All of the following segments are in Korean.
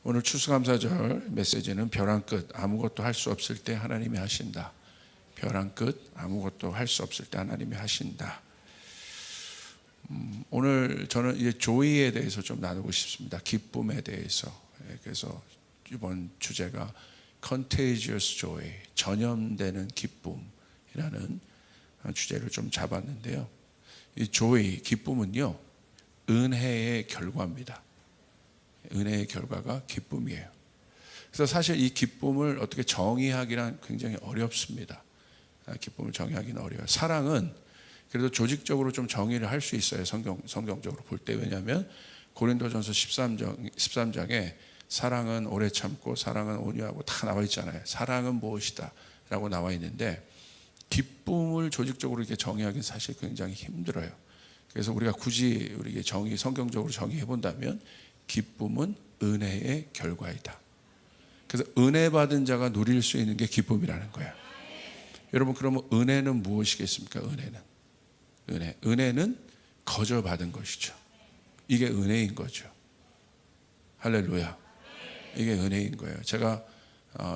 오늘 추수감사절 메시지는 벼랑 끝 아무것도 할 수 없을 때 하나님이 하신다. 벼랑 끝 아무것도 할 수 없을 때 하나님이 하신다. 오늘 저는 이제 조이에 대해서 좀 나누고 싶습니다. 기쁨에 대해서. 그래서 이번 주제가 Contagious Joy, 전염되는 기쁨이라는 주제를 좀 잡았는데요. 이 조이, 기쁨은요, 은혜의 결과입니다. 은혜의 결과가 기쁨이에요. 그래서 사실 이 기쁨을 어떻게 정의하기란 굉장히 어렵습니다. 기쁨을 정의하기는 어려워요. 사랑은 그래도 조직적으로 좀 정의를 할 수 있어요. 성경적으로 볼 때. 왜냐하면 고린도전서 13장에 사랑은 오래 참고 사랑은 온유하고 다 나와 있잖아요. 사랑은 무엇이다 라고 나와 있는데 기쁨을 조직적으로 이렇게 정의하기는 사실 굉장히 힘들어요. 그래서 우리가 굳이 우리 성경적으로 정의해 본다면 기쁨은 은혜의 결과이다. 그래서 은혜 받은 자가 누릴 수 있는 게 기쁨이라는 거야. 여러분, 그러면 은혜는 무엇이겠습니까? 은혜는 거저 받은 것이죠. 이게 은혜인 거죠. 할렐루야. 이게 은혜인 거예요. 제가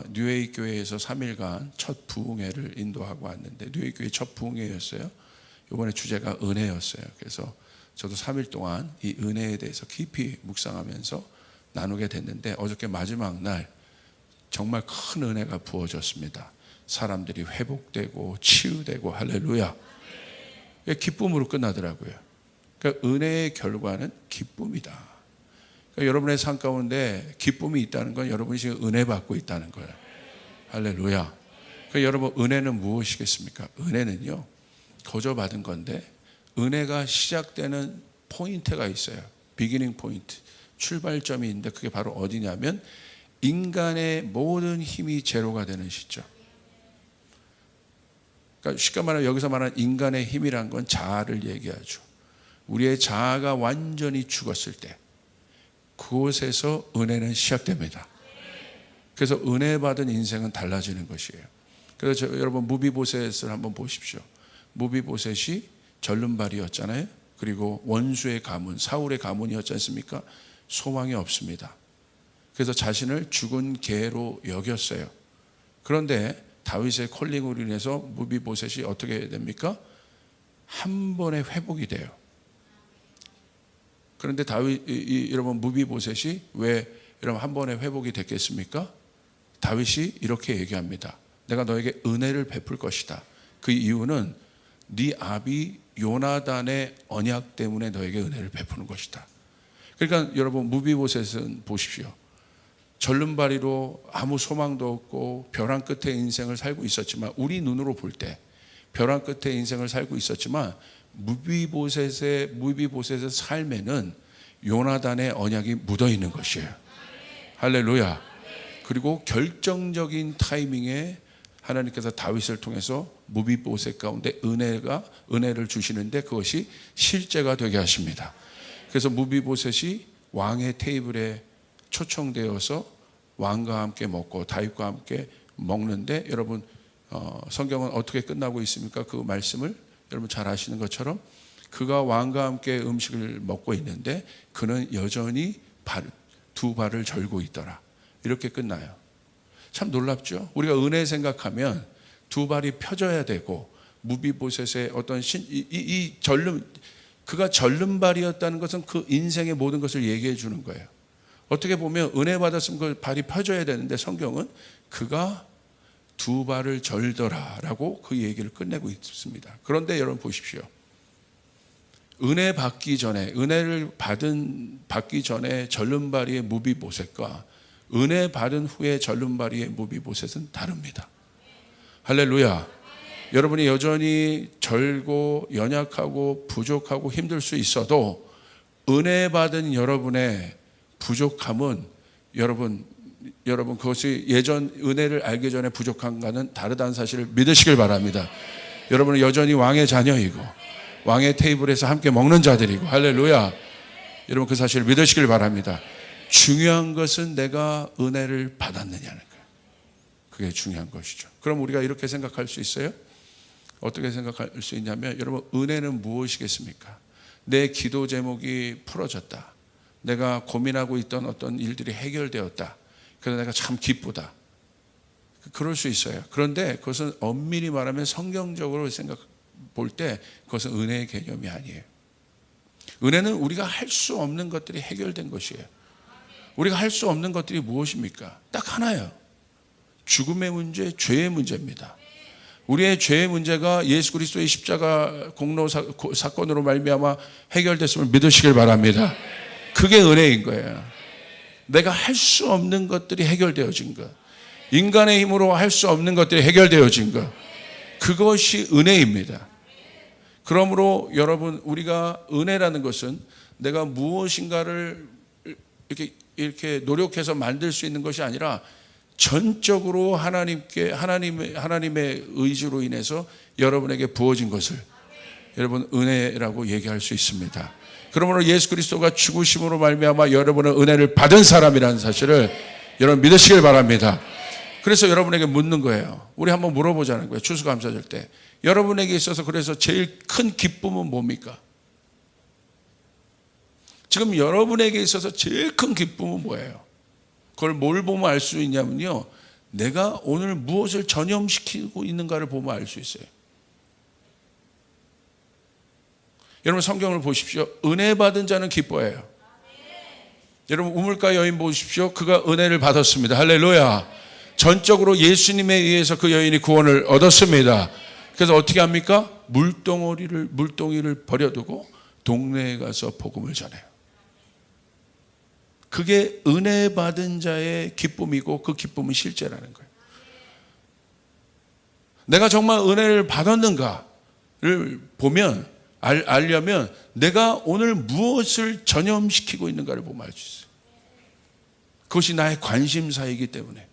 뉴에이 교회에서 3일간 첫 부흥회를 인도하고 왔는데 뉴에이 교회 첫 부흥회였어요. 이번에 주제가 은혜였어요. 그래서 저도 3일 동안 이 은혜에 대해서 깊이 묵상하면서 나누게 됐는데 어저께 마지막 날 정말 큰 은혜가 부어졌습니다. 사람들이 회복되고 치유되고 할렐루야. 기쁨으로 끝나더라고요. 그러니까 은혜의 결과는 기쁨이다. 그러니까 여러분의 삶 가운데 기쁨이 있다는 건 여러분이 지금 은혜 받고 있다는 거예요. 할렐루야. 그러니까 여러분, 은혜는 무엇이겠습니까? 은혜는요, 거저 받은 건데 은혜가 시작되는 포인트가 있어요. 비기닝 포인트, 출발점이 있는데 그게 바로 어디냐면 인간의 모든 힘이 제로가 되는 시점. 그러니까 쉽게 말하면 여기서 말하는 인간의 힘이란 건 자아를 얘기하죠. 우리의 자아가 완전히 죽었을 때 그곳에서 은혜는 시작됩니다. 그래서 은혜 받은 인생은 달라지는 것이에요. 그래서 여러분 무비보셋을 한번 보십시오. 무비보셋이 절름발이었잖아요. 그리고 원수의 가문, 사울의 가문이었지 않습니까? 소망이 없습니다. 그래서 자신을 죽은 개로 여겼어요. 그런데 다윗의 콜링으로 인해서 무비보셋이 어떻게 됩니까? 한 번에 회복이 돼요. 그런데 여러분, 무비보셋이 왜 여러분 한 번에 회복이 됐겠습니까? 다윗이 이렇게 얘기합니다. 내가 너에게 은혜를 베풀 것이다. 그 이유는 네 아비 요나단의 언약 때문에 너에게 은혜를 베푸는 것이다. 그러니까 여러분, 무비보셋은 보십시오. 절름발이로 아무 소망도 없고 벼랑 끝에 인생을 살고 있었지만, 우리 눈으로 볼 때 벼랑 끝에 인생을 살고 있었지만 무비보셋의 삶에는 요나단의 언약이 묻어 있는 것이에요. 할렐루야. 그리고 결정적인 타이밍에 하나님께서 다윗을 통해서 무비보셋 가운데 은혜를 주시는데 그것이 실제가 되게 하십니다. 그래서 무비보셋이 왕의 테이블에 초청되어서 왕과 함께 먹고 다윗과 함께 먹는데, 여러분 성경은 어떻게 끝나고 있습니까? 그 말씀을 여러분 잘 아시는 것처럼 그가 왕과 함께 음식을 먹고 있는데 그는 여전히 두 발을 절고 있더라. 이렇게 끝나요. 참 놀랍죠? 우리가 은혜 생각하면 두 발이 펴져야 되고, 무비보셋의 어떤 그가 절름발이었다는 것은 그 인생의 모든 것을 얘기해 주는 거예요. 어떻게 보면 은혜 받았으면 그 발이 펴져야 되는데 성경은 그가 두 발을 절더라라고 그 얘기를 끝내고 있습니다. 그런데 여러분 보십시오. 은혜를 받기 전에 절름발이의 무비보셋과 은혜 받은 후에 절름발이의 무비보셋은 다릅니다. 할렐루야. 여러분이 여전히 절고 연약하고 부족하고 힘들 수 있어도 은혜 받은 여러분의 부족함은 여러분 그것이 예전 은혜를 알기 전에 부족한가는 다르다는 사실을 믿으시길 바랍니다. 여러분은 여전히 왕의 자녀이고 왕의 테이블에서 함께 먹는 자들이고, 할렐루야. 여러분 그 사실을 믿으시길 바랍니다. 중요한 것은 내가 은혜를 받았느냐는 거예요. 그게 중요한 것이죠. 그럼 우리가 이렇게 생각할 수 있어요? 어떻게 생각할 수 있냐면, 여러분 은혜는 무엇이겠습니까? 내 기도 제목이 풀어졌다. 내가 고민하고 있던 어떤 일들이 해결되었다. 그래서 내가 참 기쁘다. 그럴 수 있어요. 그런데 그것은 엄밀히 말하면 성경적으로 볼 때 그것은 은혜의 개념이 아니에요. 은혜는 우리가 할 수 없는 것들이 해결된 것이에요. 우리가 할 수 없는 것들이 무엇입니까? 딱 하나예요. 죽음의 문제, 죄의 문제입니다. 우리의 죄의 문제가 예수 그리스도의 십자가 공로 사건으로 말미암아 해결됐음을 믿으시길 바랍니다. 그게 은혜인 거예요. 내가 할 수 없는 것들이 해결되어진 것, 인간의 힘으로 할 수 없는 것들이 해결되어진 것, 그것이 은혜입니다. 그러므로 여러분, 우리가 은혜라는 것은 내가 무엇인가를 이렇게 노력해서 만들 수 있는 것이 아니라 전적으로 하나님의 의지로 인해서 여러분에게 부어진 것을 여러분 은혜라고 얘기할 수 있습니다. 그러므로 예수 그리스도가 죽으심으로 말미암아 여러분은 은혜를 받은 사람이라는 사실을 여러분 믿으시길 바랍니다. 그래서 여러분에게 묻는 거예요. 우리 한번 물어보자는 거예요. 추수감사절 때 여러분에게 있어서 그래서 제일 큰 기쁨은 뭡니까? 지금 여러분에게 있어서 제일 큰 기쁨은 뭐예요? 그걸 뭘 보면 알 수 있냐면요, 내가 오늘 무엇을 전염시키고 있는가를 보면 알 수 있어요. 여러분 성경을 보십시오. 은혜 받은 자는 기뻐해요. 여러분 우물가 여인 보십시오. 그가 은혜를 받았습니다. 할렐루야. 전적으로 예수님에 의해서 그 여인이 구원을 얻었습니다. 그래서 어떻게 합니까? 물동이를 버려두고 동네에 가서 복음을 전해요. 그게 은혜 받은 자의 기쁨이고 그 기쁨은 실제라는 거예요. 내가 정말 은혜를 받았는가를 보면 알려면 내가 오늘 무엇을 전염시키고 있는가를 보면 알 수 있어요. 그것이 나의 관심사이기 때문에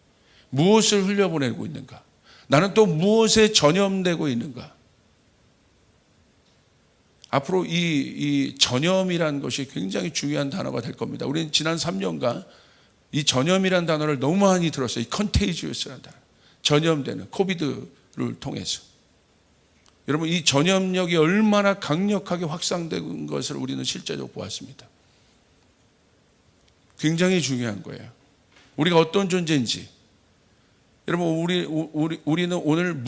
무엇을 흘려보내고 있는가, 나는 또 무엇에 전염되고 있는가. 앞으로 이 전염이라는 것이 굉장히 중요한 단어가 될 겁니다. 우리는 지난 3년간 이 전염이라는 단어를 너무 많이 들었어요. 이 컨테이지어스라는 단어, 전염되는, 코비드를 통해서. 여러분 이 전염력이 얼마나 강력하게 확산된 것을 우리는 실제적으로 보았습니다. 굉장히 중요한 거예요. 우리가 어떤 존재인지. 여러분 우리는 오늘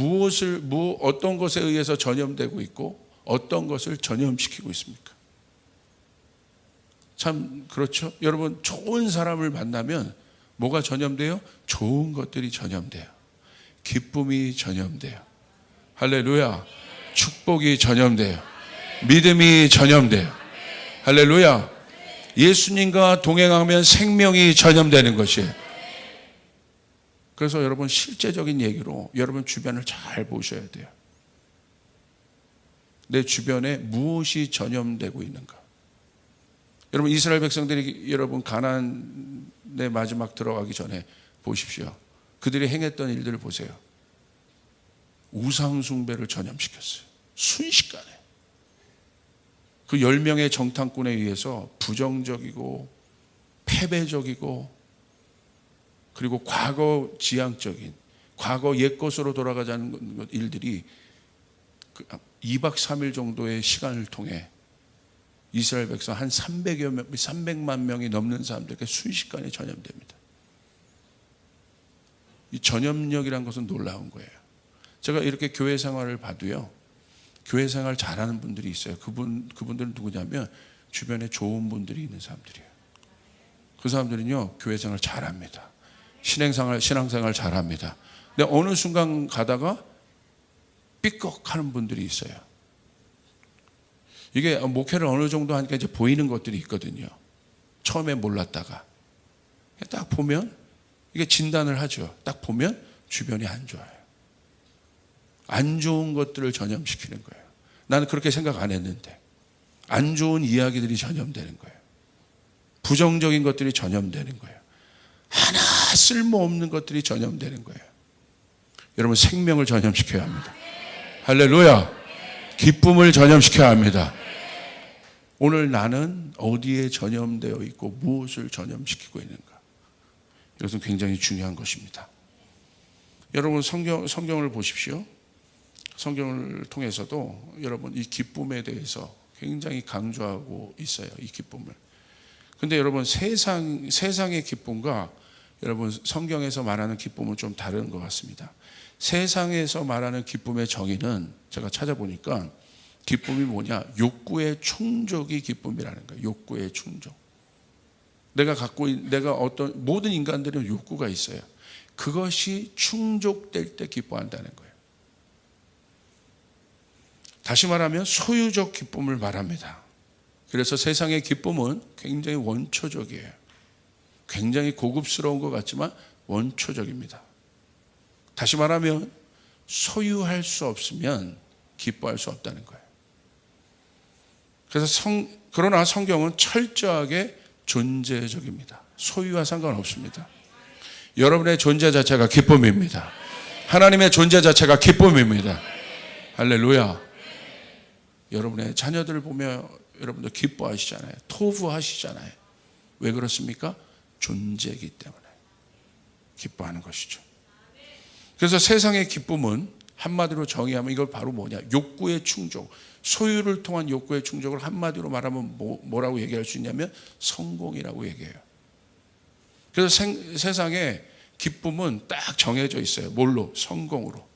어떤 것에 의해서 전염되고 있고 어떤 것을 전염시키고 있습니까? 참 그렇죠. 여러분 좋은 사람을 만나면 뭐가 전염돼요? 좋은 것들이 전염돼요. 기쁨이 전염돼요. 할렐루야. 축복이 전염돼요. 믿음이 전염돼요. 할렐루야. 예수님과 동행하면 생명이 전염되는 것이에요. 그래서 여러분 실제적인 얘기로 여러분 주변을 잘 보셔야 돼요. 내 주변에 무엇이 전염되고 있는가. 여러분 이스라엘 백성들이 여러분 가나안의 마지막 들어가기 전에 보십시오. 그들이 행했던 일들을 보세요. 우상 숭배를 전염시켰어요. 순식간에. 그 10명의 정탐꾼에 의해서 부정적이고 패배적이고 그리고 과거 지향적인, 과거 옛것으로 돌아가자는 일들이 2박 3일 정도의 시간을 통해 이스라엘 백성 한 300만 명이 넘는 사람들에게 순식간에 전염됩니다. 이 전염력이란 것은 놀라운 거예요. 제가 이렇게 교회 생활을 봐도요, 교회 생활 잘하는 분들이 있어요. 그분들은 누구냐면 주변에 좋은 분들이 있는 사람들이에요. 그 사람들은요 교회 생활 잘합니다. 신앙생활 잘합니다. 근데 어느 순간 가다가 삐걱하는 분들이 있어요. 이게 목회를 어느 정도 하니까 이제 보이는 것들이 있거든요. 처음에 몰랐다가 딱 보면 이게 진단을 하죠. 딱 보면 주변이 안 좋아요. 안 좋은 것들을 전염시키는 거예요. 나는 그렇게 생각 안 했는데 안 좋은 이야기들이 전염되는 거예요. 부정적인 것들이 전염되는 거예요. 하나 쓸모없는 것들이 전염되는 거예요. 여러분 생명을 전염시켜야 합니다. 할렐루야. 기쁨을 전염시켜야 합니다. 오늘 나는 어디에 전염되어 있고 무엇을 전염시키고 있는가. 이것은 굉장히 중요한 것입니다. 여러분 성경을 보십시오. 성경을 통해서도 여러분 이 기쁨에 대해서 굉장히 강조하고 있어요. 이 기쁨을. 근데 여러분 세상의 기쁨과 여러분 성경에서 말하는 기쁨은 좀 다른 것 같습니다. 세상에서 말하는 기쁨의 정의는 제가 찾아보니까 기쁨이 뭐냐? 욕구의 충족이 기쁨이라는 거예요. 욕구의 충족. 내가 어떤 모든 인간들은 욕구가 있어요. 그것이 충족될 때 기뻐한다는 거예요. 다시 말하면 소유적 기쁨을 말합니다. 그래서 세상의 기쁨은 굉장히 원초적이에요. 굉장히 고급스러운 것 같지만 원초적입니다. 다시 말하면 소유할 수 없으면 기뻐할 수 없다는 거예요. 그래서 그러나 성경은 철저하게 존재적입니다. 소유와 상관없습니다. 여러분의 존재 자체가 기쁨입니다. 하나님의 존재 자체가 기쁨입니다. 할렐루야. 여러분의 자녀들을 보며 여러분들 기뻐하시잖아요. 토부하시잖아요. 왜 그렇습니까? 존재이기 때문에 기뻐하는 것이죠. 그래서 세상의 기쁨은 한마디로 정의하면 이걸 바로 뭐냐? 욕구의 충족, 소유를 통한 욕구의 충족을 한마디로 말하면 뭐라고 얘기할 수 있냐면 성공이라고 얘기해요. 그래서 세상에 기쁨은 딱 정해져 있어요. 뭘로? 성공으로.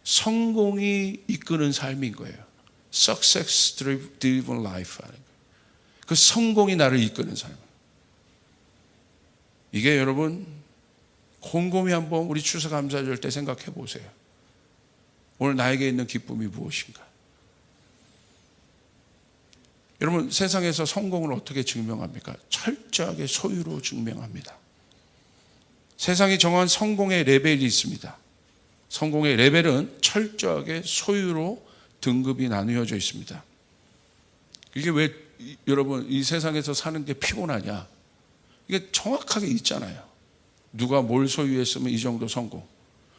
성공이 이끄는 삶인 거예요. Success driven life 하는 거예요. 그 성공이 나를 이끄는 삶. 이게 여러분 곰곰이 한번 우리 추수감사절 때 생각해 보세요. 오늘 나에게 있는 기쁨이 무엇인가? 여러분 세상에서 성공을 어떻게 증명합니까? 철저하게 소유로 증명합니다. 세상이 정한 성공의 레벨이 있습니다. 성공의 레벨은 철저하게 소유로 등급이 나누어져 있습니다. 이게 왜 여러분 이 세상에서 사는 게 피곤하냐? 이게 정확하게 있잖아요. 누가 뭘 소유했으면 이 정도 성공,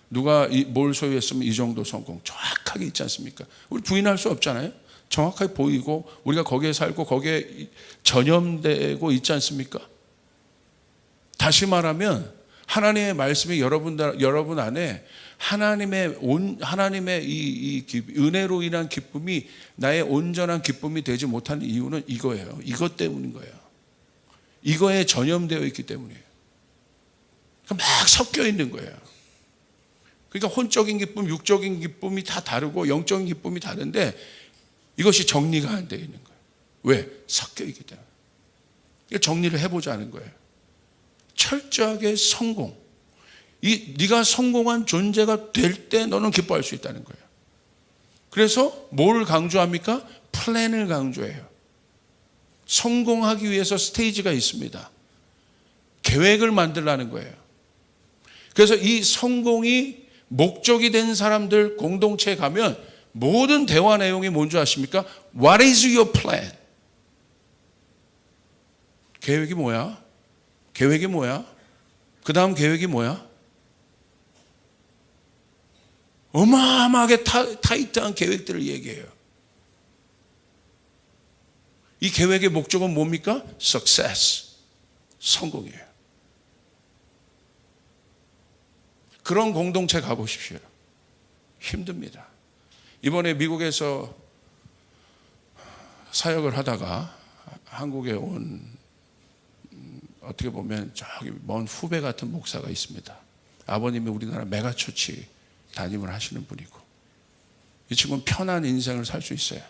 누가 뭘 소유했으면 이 정도 성공, 정확하게 있지 않습니까? 우리 부인할 수 없잖아요. 정확하게 보이고 우리가 거기에 살고 거기에 전염되고 있지 않습니까? 다시 말하면 하나님의 말씀이 여러분 안에 하나님의 이 은혜로 인한 기쁨이 나의 온전한 기쁨이 되지 못하는 이유는 이거예요. 이것 때문인 거예요. 이거에 전염되어 있기 때문이에요. 막 섞여 있는 거예요. 그러니까 혼적인 기쁨, 육적인 기쁨이 다 다르고 영적인 기쁨이 다른데 이것이 정리가 안 되어 있는 거예요. 왜? 섞여 있기 때문에. 정리를 해보자는 거예요. 철저하게 성공. 네가 성공한 존재가 될 때 너는 기뻐할 수 있다는 거예요. 그래서 뭘 강조합니까? 플랜을 강조해요. 성공하기 위해서 스테이지가 있습니다. 계획을 만들라는 거예요. 그래서 이 성공이 목적이 된 사람들 공동체에 가면 모든 대화 내용이 뭔지 아십니까? What is your plan? 계획이 뭐야? 계획이 뭐야? 그 다음 계획이 뭐야? 어마어마하게 타이트한 계획들을 얘기해요. 이 계획의 목적은 뭡니까? Success. 성공이에요. 그런 공동체 가보십시오. 힘듭니다. 이번에 미국에서 사역을 하다가 한국에 온 어떻게 보면 저기 먼 후배 같은 목사가 있습니다. 아버님이 우리나라 메가처치 담임을 하시는 분이고 이 친구는 편한 인생을 살 수 있어요.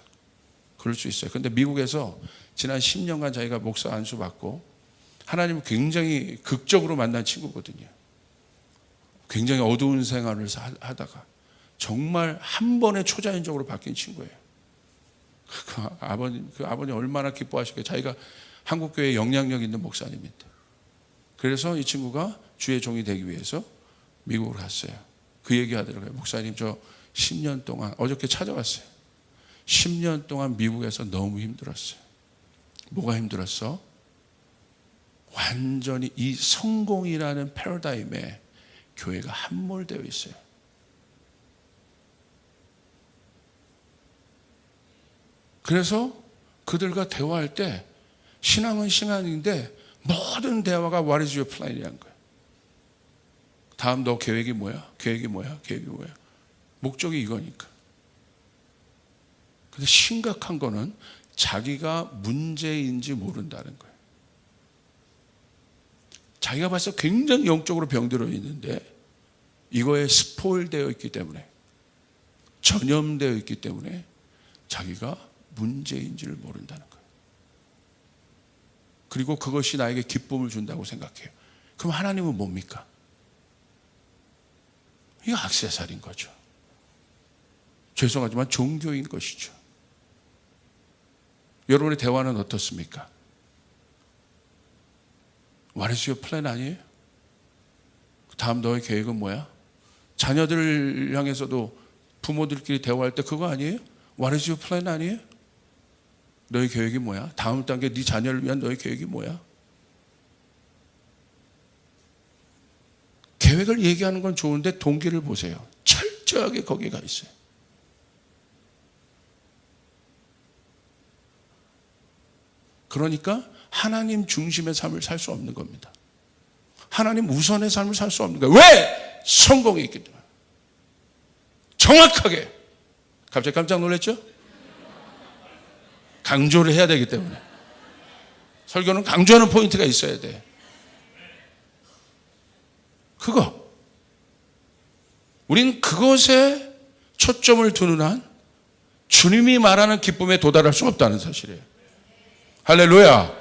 그럴 수 있어요. 그런데 미국에서 지난 10년간 자기가 목사 안수 받고 하나님을 굉장히 극적으로 만난 친구거든요. 굉장히 어두운 생활을 하다가 정말 한 번에 초자연적으로 바뀐 친구예요. 그 아버님 얼마나 기뻐하실까요? 자기가 한국교회에 영향력 있는 목사님인데. 그래서 이 친구가 주의 종이 되기 위해서 미국으로 갔어요. 그 얘기 하더라고요. 목사님 저 10년 동안 어저께 찾아왔어요. 10년 동안 미국에서 너무 힘들었어요. 뭐가 힘들었어? 완전히 이 성공이라는 패러다임에 교회가 함몰되어 있어요. 그래서 그들과 대화할 때 신앙은 신앙인데 모든 대화가 What is your plan이라는 거예요. 다음 너 계획이 뭐야? 계획이 뭐야? 계획이 뭐야? 목적이 이거니까. 근데 심각한 거는 자기가 문제인지 모른다는 거예요. 자기가 벌써 굉장히 영적으로 병들어 있는데 이거에 스포일되어 있기 때문에, 전염되어 있기 때문에 자기가 문제인지를 모른다는 거예요. 그리고 그것이 나에게 기쁨을 준다고 생각해요. 그럼 하나님은 뭡니까? 이거 액세서리인 거죠. 죄송하지만 종교인 것이죠. 여러분의 대화는 어떻습니까? What is your plan 아니에요? 다음 너의 계획은 뭐야? 자녀들을 향해서도 부모들끼리 대화할 때 그거 아니에요? What is your plan 아니에요? 너의 계획이 뭐야? 다음 단계 네 자녀를 위한 너의 계획이 뭐야? 계획을 얘기하는 건 좋은데 동기를 보세요. 철저하게 거기에 가 있어요. 그러니까 하나님 중심의 삶을 살 수 없는 겁니다. 하나님 우선의 삶을 살 수 없는 거예요. 왜? 성공이 있기 때문에. 정확하게. 갑자기 깜짝 놀랐죠? 강조를 해야 되기 때문에. 설교는 강조하는 포인트가 있어야 돼. 그거. 우린 그것에 초점을 두는 한 주님이 말하는 기쁨에 도달할 수 없다는 사실이에요. 할렐루야.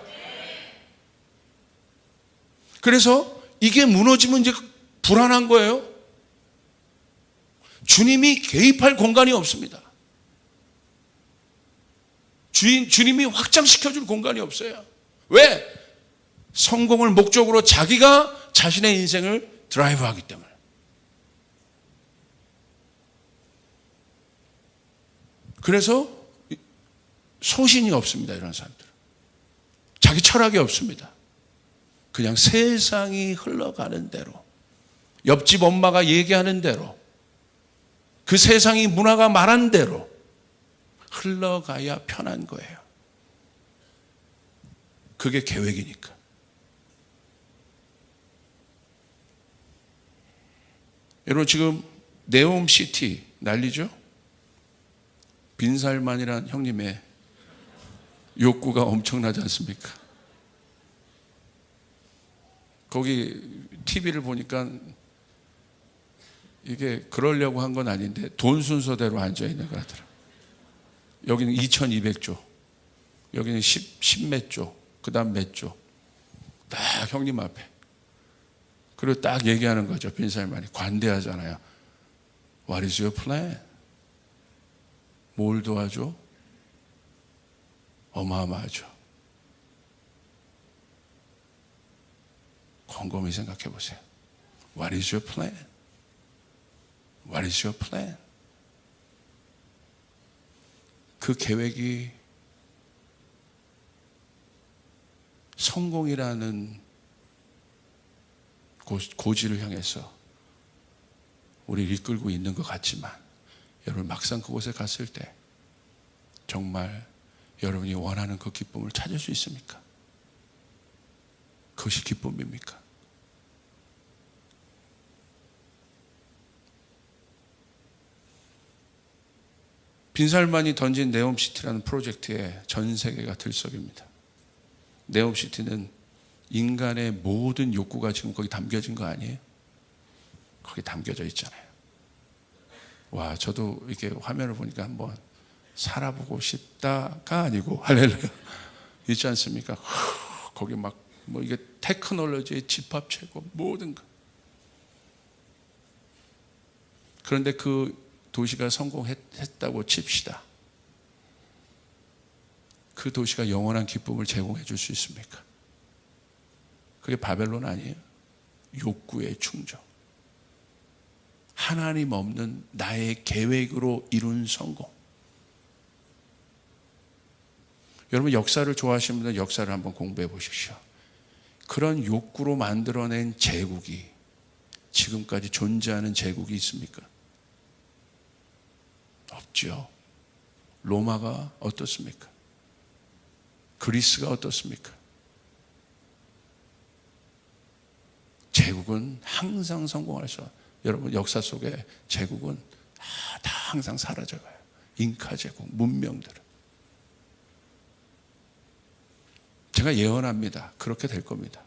그래서 이게 무너지면 이제 불안한 거예요. 주님이 개입할 공간이 없습니다. 주님이 확장시켜줄 공간이 없어요. 왜? 성공을 목적으로 자기가 자신의 인생을 드라이브하기 때문에. 그래서 소신이 없습니다. 이런 사람들은. 자기 철학이 없습니다. 그냥 세상이 흘러가는 대로, 옆집 엄마가 얘기하는 대로, 그 세상이 문화가 말한 대로 흘러가야 편한 거예요. 그게 계획이니까. 여러분 지금 네옴시티 난리죠? 빈살만이란 형님의 욕구가 엄청나지 않습니까? 거기 TV를 보니까 이게 그러려고 한 건 아닌데 돈 순서대로 앉아있는 것 같더라고요. 여기는 2200조, 여기는 10몇 조, 그 다음 몇 조. 딱 형님 앞에. 그리고 딱 얘기하는 거죠. 빈살만이 관대하잖아요. What is your plan? 뭘 도와줘? 어마어마하죠. 곰곰이 생각해 보세요. What is your plan? What is your plan? 그 계획이 성공이라는 고지를 향해서 우리를 이끌고 있는 것 같지만 여러분 막상 그곳에 갔을 때 정말 여러분이 원하는 그 기쁨을 찾을 수 있습니까? 그것이 기쁨입니까? 빈살만이 던진 네옴시티라는 프로젝트에 전 세계가 들썩입니다. 네옴시티는 인간의 모든 욕구가 지금 거기 담겨진 거 아니에요? 거기 담겨져 있잖아요. 와, 저도 이렇게 화면을 보니까 한번 살아보고 싶다가 아니고 할렐루야 있지 않습니까? 거기 막 뭐 이게 테크놀로지의 집합체고 모든 거. 그런데 그 도시가 성공했다고 칩시다. 그 도시가 영원한 기쁨을 제공해 줄 수 있습니까? 그게 바벨론 아니에요? 욕구의 충족. 하나님 없는 나의 계획으로 이룬 성공. 여러분 역사를 좋아하시는 분은 역사를 한번 공부해 보십시오. 그런 욕구로 만들어낸 제국이 지금까지 존재하는 제국이 있습니까? 없죠. 로마가 어떻습니까? 그리스가 어떻습니까? 제국은 항상 성공할 수 없어요. 여러분 역사 속에 제국은 다 항상 사라져가요. 잉카 제국, 문명들은. 제가 예언합니다. 그렇게 될 겁니다.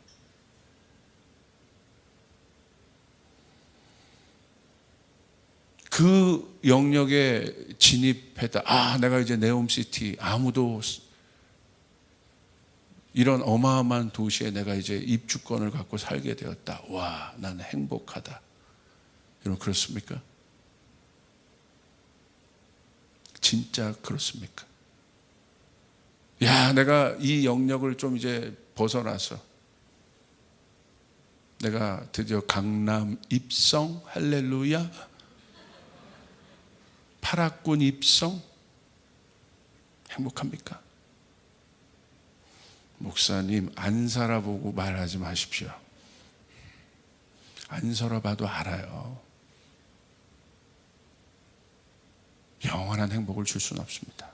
그 영역에 진입했다. 내가 이제 네옴시티, 아무도 이런 어마어마한 도시에 내가 이제 입주권을 갖고 살게 되었다. 와, 나는 행복하다. 여러분 그렇습니까? 진짜 그렇습니까? 야, 내가 이 영역을 좀 이제 벗어나서 내가 드디어 강남 입성, 할렐루야, 파락군 입성, 행복합니까? 목사님, 안 살아보고 말하지 마십시오. 안 살아봐도 알아요. 영원한 행복을 줄 수는 없습니다.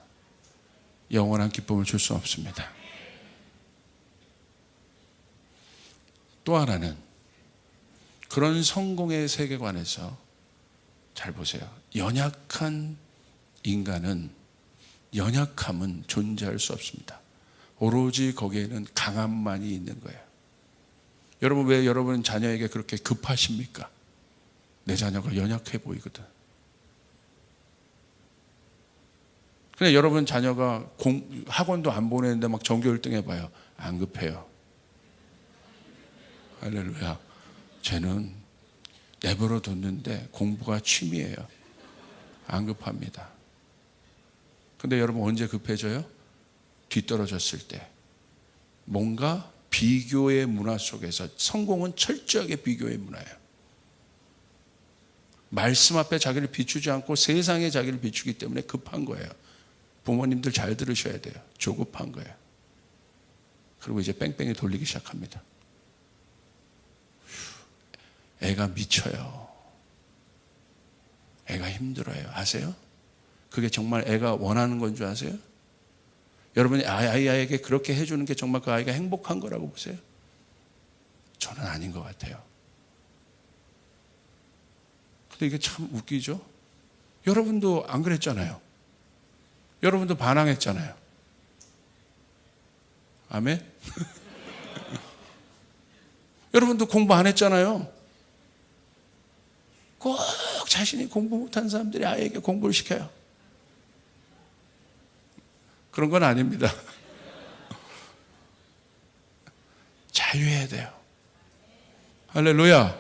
영원한 기쁨을 줄 수는 없습니다. 또 하나는 그런 성공의 세계관에서 잘 보세요. 연약한 인간은, 연약함은 존재할 수 없습니다. 오로지 거기에는 강함만이 있는 거예요. 여러분, 왜 여러분 자녀에게 그렇게 급하십니까? 내 자녀가 연약해 보이거든. 근데 여러분 자녀가 학원도 안 보내는데 막 전교 1등 해봐요. 안 급해요. 할렐루야. 쟤는 내버려 뒀는데 공부가 취미예요. 안 급합니다. 근데 여러분 언제 급해져요? 뒤떨어졌을 때. 뭔가 비교의 문화 속에서, 성공은 철저하게 비교의 문화예요. 말씀 앞에 자기를 비추지 않고 세상에 자기를 비추기 때문에 급한 거예요. 부모님들 잘 들으셔야 돼요. 조급한 거예요. 그리고 이제 뺑뺑이 돌리기 시작합니다. 애가 미쳐요. 애가 힘들어요. 아세요? 그게 정말 애가 원하는 건 줄 아세요? 여러분이 아이에게 그렇게 해주는 게 정말 그 아이가 행복한 거라고 보세요? 저는 아닌 것 같아요. 근데 이게 참 웃기죠? 여러분도 안 그랬잖아요. 여러분도 반항했잖아요. 아멘? 여러분도 공부 안 했잖아요. 꼭 자신이 공부 못한 사람들이 아이에게 공부를 시켜요. 그런 건 아닙니다. 자유해야 돼요. 할렐루야.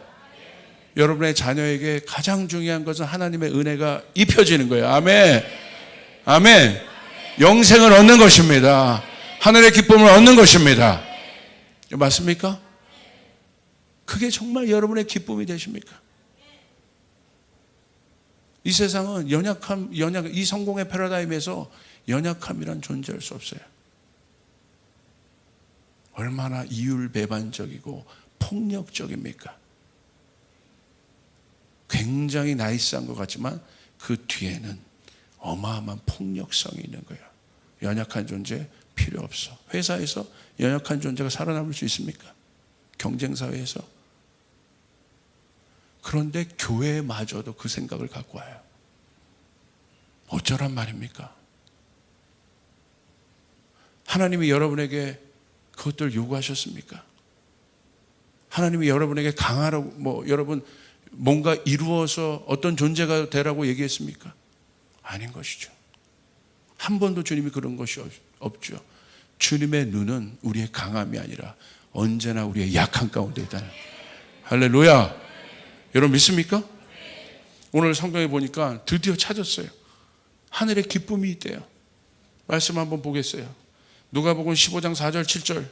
여러분의 자녀에게 가장 중요한 것은 하나님의 은혜가 입혀지는 거예요. 아멘. 아멘. 영생을 얻는 것입니다. 하늘의 기쁨을 얻는 것입니다. 맞습니까? 그게 정말 여러분의 기쁨이 되십니까? 이 세상은 이 성공의 패러다임에서 연약함이란 존재할 수 없어요. 얼마나 이율배반적이고 폭력적입니까? 굉장히 나이스한 것 같지만 그 뒤에는 어마어마한 폭력성이 있는 거예요. 연약한 존재 필요 없어. 회사에서 연약한 존재가 살아남을 수 있습니까? 경쟁사회에서. 그런데 교회마저도 그 생각을 갖고 와요. 어쩌란 말입니까? 하나님이 여러분에게 그것들 요구하셨습니까? 하나님이 여러분에게 강하라고, 여러분 뭔가 이루어서 어떤 존재가 되라고 얘기했습니까? 아닌 것이죠. 한 번도 주님이 그런 것이 없죠. 주님의 눈은 우리의 강함이 아니라 언제나 우리의 약한 가운데 있다는. 할렐루야. 여러분 믿습니까? 오늘 성경에 보니까 드디어 찾았어요. 하늘의 기쁨이 있대요. 말씀 한번 보겠어요. 누가복음 15장 4절 7절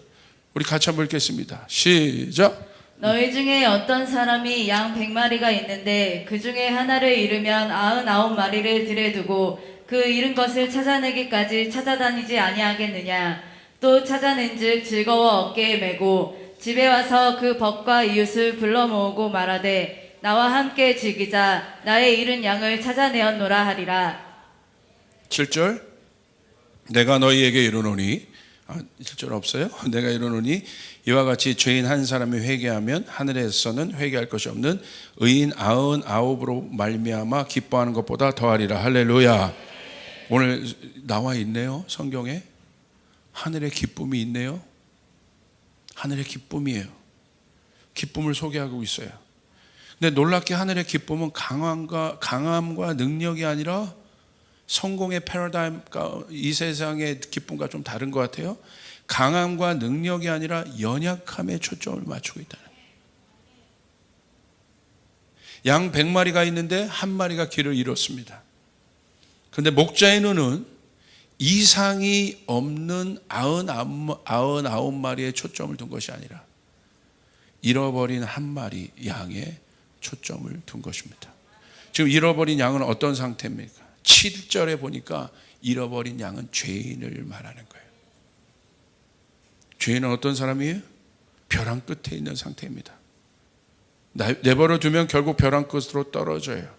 우리 같이 한번 읽겠습니다. 시작. 너희 중에 어떤 사람이 양 100마리가 있는데 그 중에 하나를 잃으면 99마리를 들에 두고 그 잃은 것을 찾아내기까지 찾아다니지 아니하겠느냐. 또 찾아낸즉 즐거워 어깨에 메고 집에 와서 그 벗과 이웃을 불러 모으고 말하되 나와 함께 즐기자. 나의 잃은 양을 찾아내었노라 하리라. 7절. 내가 너희에게 이르노니 7절 없어요? 내가 이르노니 이와 같이 죄인 한 사람이 회개하면 하늘에서는 회개할 것이 없는 의인 99으로 말미암아 기뻐하는 것보다 더하리라. 할렐루야. 오늘 나와 있네요. 성경에 하늘의 기쁨이 있네요. 하늘의 기쁨이에요. 기쁨을 소개하고 있어요. 근데 놀랍게 하늘의 기쁨은 강함과 능력이 아니라 성공의 패러다임과 이 세상의 기쁨과 좀 다른 것 같아요. 강함과 능력이 아니라 연약함에 초점을 맞추고 있다는 거예요. 양 100마리가 있는데 한 마리가 길을 잃었습니다. 그런데 목자의 눈은 이상이 없는 99마리에 초점을 둔 것이 아니라 잃어버린 한 마리 양에 초점을 둔 것입니다. 지금 잃어버린 양은 어떤 상태입니까? 7절에 보니까 잃어버린 양은 죄인을 말하는 거예요. 죄인은 어떤 사람이에요? 벼랑 끝에 있는 상태입니다. 내버려 두면 결국 벼랑 끝으로 떨어져요.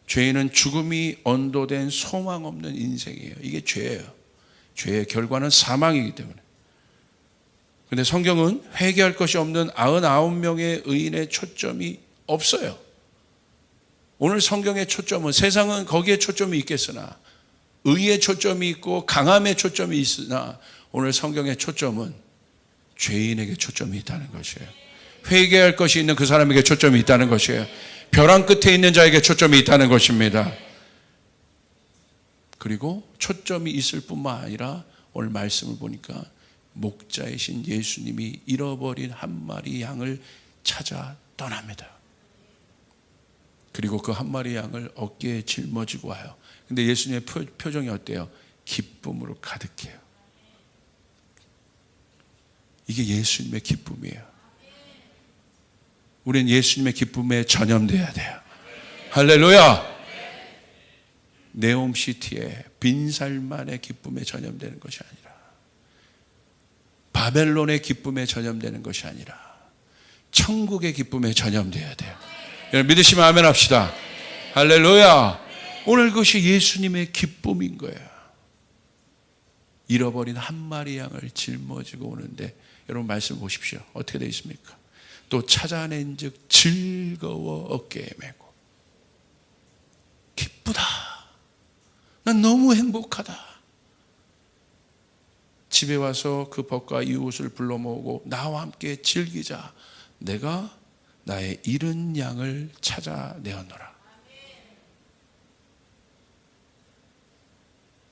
죄인은 죽음이 언도된 소망 없는 인생이에요. 이게 죄예요. 죄의 결과는 사망이기 때문에. 그런데 성경은 회개할 것이 없는 99명의 의인의 초점이 없어요. 오늘 성경의 초점은, 세상은 거기에 초점이 있겠으나, 의의 초점이 있고 강함의 초점이 있으나, 오늘 성경의 초점은 죄인에게 초점이 있다는 것이에요. 회개할 것이 있는 그 사람에게 초점이 있다는 것이에요. 벼랑 끝에 있는 자에게 초점이 있다는 것입니다. 그리고 초점이 있을 뿐만 아니라 오늘 말씀을 보니까 목자이신 예수님이 잃어버린 한 마리 양을 찾아 떠납니다. 그리고 그 한 마리 양을 어깨에 짊어지고 와요. 근데 예수님의 표정이 어때요? 기쁨으로 가득해요. 이게 예수님의 기쁨이에요. 우리는 예수님의 기쁨에 전염돼야 돼요. 할렐루야! 네옴시티의 빈살만의 기쁨에 전염되는 것이 아니라, 바벨론의 기쁨에 전염되는 것이 아니라 천국의 기쁨에 전염돼야 돼요. 여러분 믿으시면 아멘 합시다. 할렐루야! 오늘 그것이 예수님의 기쁨인 거예요. 잃어버린 한 마리 양을 짊어지고 오는데, 여러분 말씀 보십시오. 어떻게 되어 있습니까? 또 찾아낸 즉 즐거워 어깨에 메고. 기쁘다. 난 너무 행복하다. 집에 와서 그 벗과 이웃을 불러 모으고 나와 함께 즐기자. 내가 나의 잃은 양을 찾아내었노라.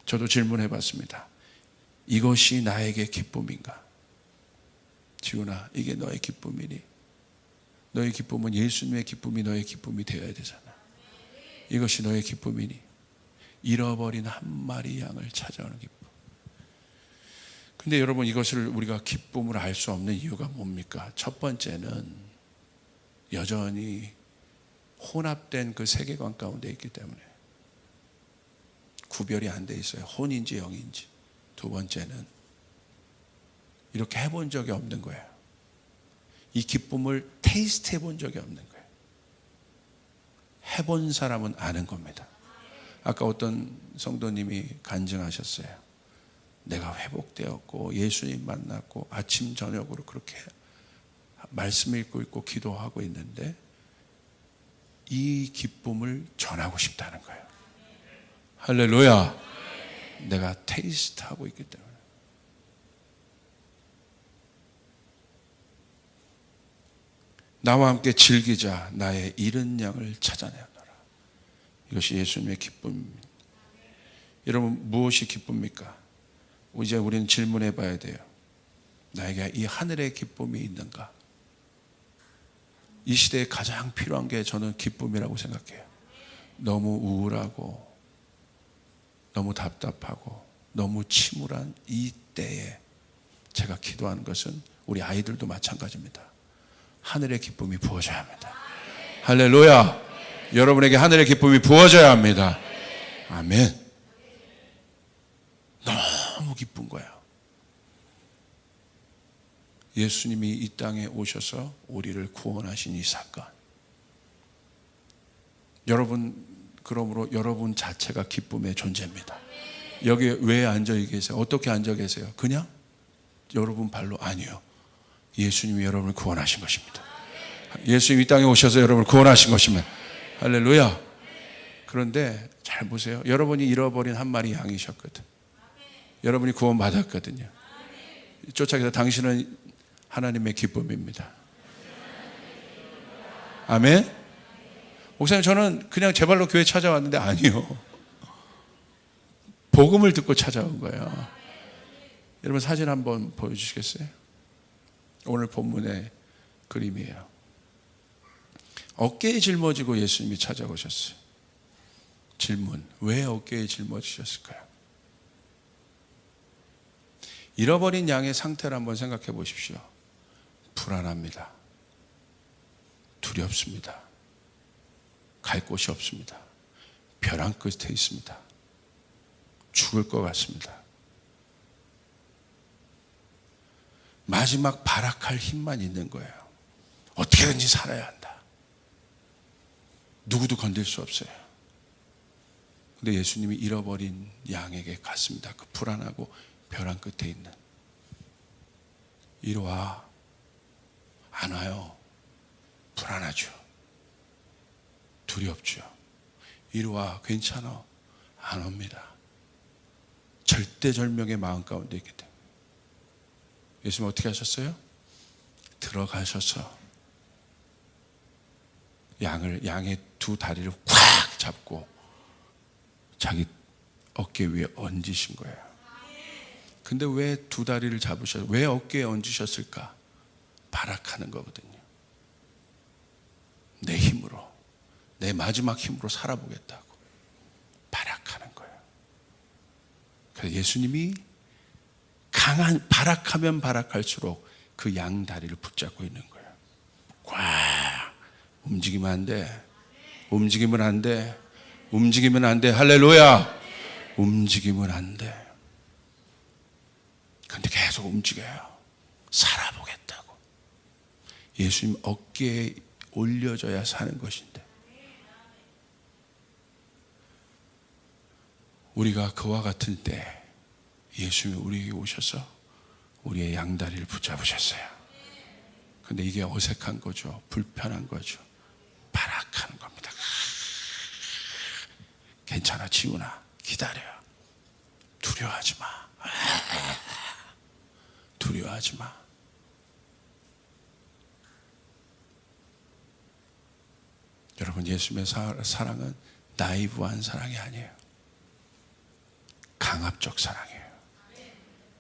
저도 질문해 봤습니다. 이것이 나에게 기쁨인가? 지훈아, 이게 너의 기쁨이니? 너의 기쁨은 예수님의 기쁨이 너의 기쁨이 되어야 되잖아. 이것이 너의 기쁨이니? 잃어버린 한 마리 양을 찾아오는 기쁨. 근데 여러분, 이것을 우리가 기쁨을 알 수 없는 이유가 뭡니까? 첫 번째는 여전히 혼합된 그 세계관 가운데 있기 때문에 구별이 안 돼 있어요. 혼인지 영인지. 두 번째는 이렇게 해본 적이 없는 거예요. 이 기쁨을 테이스트 해본 적이 없는 거예요. 해본 사람은 아는 겁니다. 아까 어떤 성도님이 간증하셨어요. 내가 회복되었고 예수님 만났고 아침 저녁으로 그렇게 말씀 읽고 있고 기도하고 있는데 이 기쁨을 전하고 싶다는 거예요. 할렐루야. 내가 테이스트하고 있기 때문에. 나와 함께 즐기자. 나의 잃은 양을 찾아내노라. 이것이 예수님의 기쁨입니다. 여러분, 무엇이 기쁨입니까? 이제 우리는 질문해 봐야 돼요. 나에게 이 하늘의 기쁨이 있는가? 이 시대에 가장 필요한 게 저는 기쁨이라고 생각해요. 너무 우울하고 너무 답답하고 너무 침울한 이 때에 제가 기도하는 것은 우리 아이들도 마찬가지입니다. 하늘의 기쁨이 부어져야 합니다. 할렐루야. 여러분에게 하늘의 기쁨이 부어져야 합니다. 아멘. 너무 기쁜 거예요. 예수님이 이 땅에 오셔서 우리를 구원하신 이 사건. 여러분, 그러므로 여러분 자체가 기쁨의 존재입니다. 여기 왜 앉아 계세요? 어떻게 앉아 계세요? 그냥 여러분 발로? 아니요. 예수님이 여러분을 구원하신 것입니다. 예수님이 이 땅에 오셔서 여러분을 구원하신 것입니다. 할렐루야. 그런데 잘 보세요. 여러분이 잃어버린 한 마리 양이셨거든. 여러분이 구원받았거든요. 쫓아가서 당신은 하나님의 기쁨입니다. 아멘? 목사님, 저는 그냥 제 발로 교회 찾아왔는데 아니요. 복음을 듣고 찾아온 거예요. 여러분 사진 한번 보여주시겠어요? 오늘 본문의 그림이에요. 어깨에 짊어지고 예수님이 찾아오셨어요. 질문, 왜 어깨에 짊어지셨을까요? 잃어버린 양의 상태를 한번 생각해 보십시오. 불안합니다. 두렵습니다. 갈 곳이 없습니다. 벼랑 끝에 있습니다. 죽을 것 같습니다. 마지막 발악할 힘만 있는 거예요. 어떻게든지 살아야 한다. 누구도 건들 수 없어요. 근데 예수님이 잃어버린 양에게 갔습니다. 그 불안하고 벼랑 끝에 있는. 이리 와. 안 와요. 불안하죠. 두렵죠. 이리 와. 괜찮아. 안 옵니다. 절대절명의 마음 가운데 있기 때문에. 예수님 어떻게 하셨어요? 들어가셔서 양의 두 다리를 꽉 잡고 자기 어깨 위에 얹으신 거예요. 근데 왜 두 다리를 잡으셨어요? 왜 어깨에 얹으셨을까? 발악하는 거거든요. 내 힘으로, 내 마지막 힘으로 살아보겠다고 발악하는 거예요. 그래서 예수님이 발악하면 발악할수록 그 양 다리를 붙잡고 있는 거예요. 꽉 움직이면 안 돼. 움직이면 안 돼. 움직이면 안 돼. 할렐루야. 움직이면 안 돼. 근데 계속 움직여요. 살아보겠다고. 예수님 어깨에 올려져야 사는 것인데 우리가 그와 같은 때 예수님이 우리에게 오셔서 우리의 양다리를 붙잡으셨어요. 근데 이게 어색한 거죠. 불편한 거죠. 발악하는 겁니다. 괜찮아, 지훈아. 기다려. 두려워하지 마. 두려워하지 마. 여러분, 예수님의 사랑은 나이브한 사랑이 아니에요. 강압적 사랑이에요.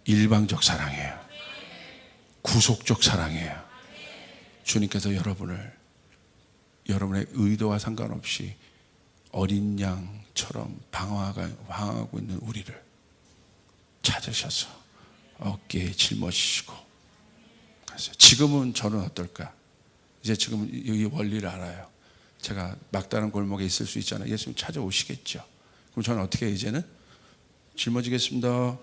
일방적 사랑이에요. 구속적 사랑이에요. 주님께서 여러분의 의도와 상관없이 어린 양처럼 방황하고 있는 우리를 찾으셔서 어깨에 짊어지시고 가세요. 지금은 저는 어떨까? 이제 지금 이 원리를 알아요. 제가 막다른 골목에 있을 수 있잖아요. 예수님 찾아오시겠죠. 그럼 저는 어떻게 이제는? 짊어지겠습니다.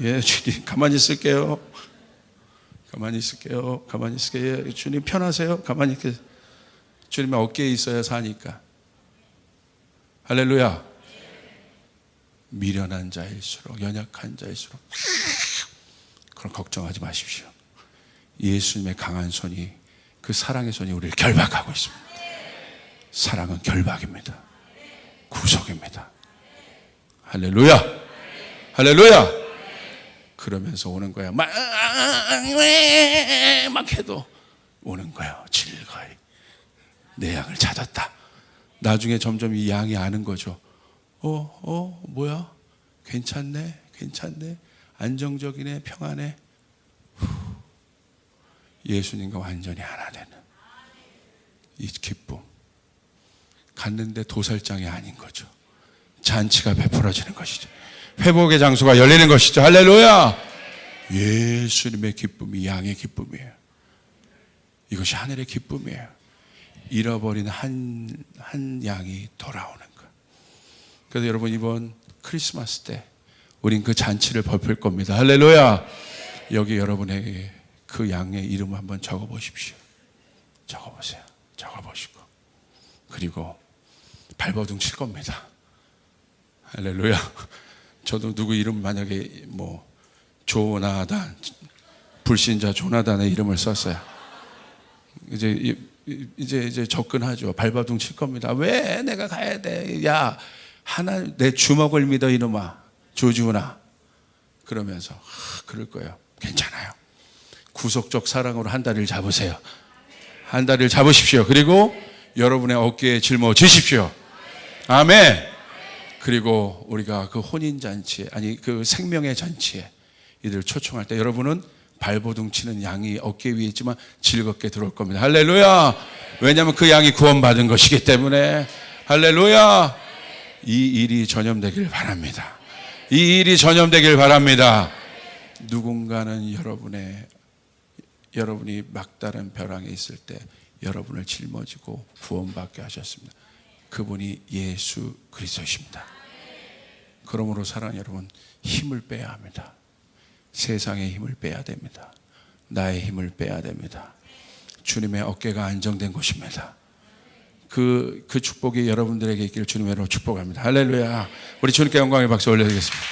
예, 주님 가만히 있을게요. 가만히 있을게요. 가만히 있을게요. 예, 주님 편하세요. 가만히 있게. 주님의 어깨에 있어야 사니까. 할렐루야. 미련한 자일수록, 연약한 자일수록 그런 걱정하지 마십시오. 예수님의 강한 손이, 그 사랑의 손이 우리를 결박하고 있습니다. 사랑은 결박입니다. 구속입니다. 할렐루야. 할렐루야. 그러면서 오는 거야. 막 해도 오는 거예요. 즐거이. 내 양을 찾았다. 나중에 점점 이 양이 아는 거죠. 뭐야? 괜찮네. 안정적이네. 평안해. 예수님과 완전히 하나 되는 이 기쁨. 갔는데 도살장이 아닌 거죠. 잔치가 베풀어지는 것이죠. 회복의 장소가 열리는 것이죠. 할렐루야. 예수님의 기쁨이 양의 기쁨이에요. 이것이 하늘의 기쁨이에요. 잃어버린 한 양이 돌아오는 것. 그래서 여러분, 이번 크리스마스 때 우린 그 잔치를 베풀 겁니다. 할렐루야. 여기 여러분에게 그 양의 이름을 한번 적어보십시오. 적어보세요. 적어보시고, 그리고 발버둥 칠 겁니다. 할렐루야. 저도 누구 이름 만약에 조나단, 불신자 조나단의 이름을 썼어요. 이제 접근하죠. 발버둥 칠 겁니다. 왜 내가 가야 돼? 야, 내 주먹을 믿어 이놈아. 조지훈아. 그러면서 그럴 거예요. 괜찮아요. 구속적 사랑으로 한 다리를 잡으세요. 한 다리를 잡으십시오. 그리고 여러분의 어깨에 짊어지십시오. 아멘. 그리고 우리가 그 혼인잔치에, 아니 그 생명의 잔치에 이들을 초청할 때 여러분은 발버둥 치는 양이 어깨 위에 있지만 즐겁게 들어올 겁니다. 할렐루야. 왜냐하면 그 양이 구원받은 것이기 때문에. 할렐루야. 이 일이 전염되길 바랍니다. 이 일이 전염되길 바랍니다. 누군가는 여러분이 막다른 벼랑에 있을 때 여러분을 짊어지고 구원받게 하셨습니다. 그분이 예수 그리스도십니다. 그러므로 사랑하는 여러분, 힘을 빼야 합니다. 세상의 힘을 빼야 됩니다. 나의 힘을 빼야 됩니다. 주님의 어깨가 안정된 곳입니다. 그 축복이 여러분들에게 있기를 주님으로 축복합니다. 할렐루야. 우리 주님께 영광의 박수 올려드리겠습니다.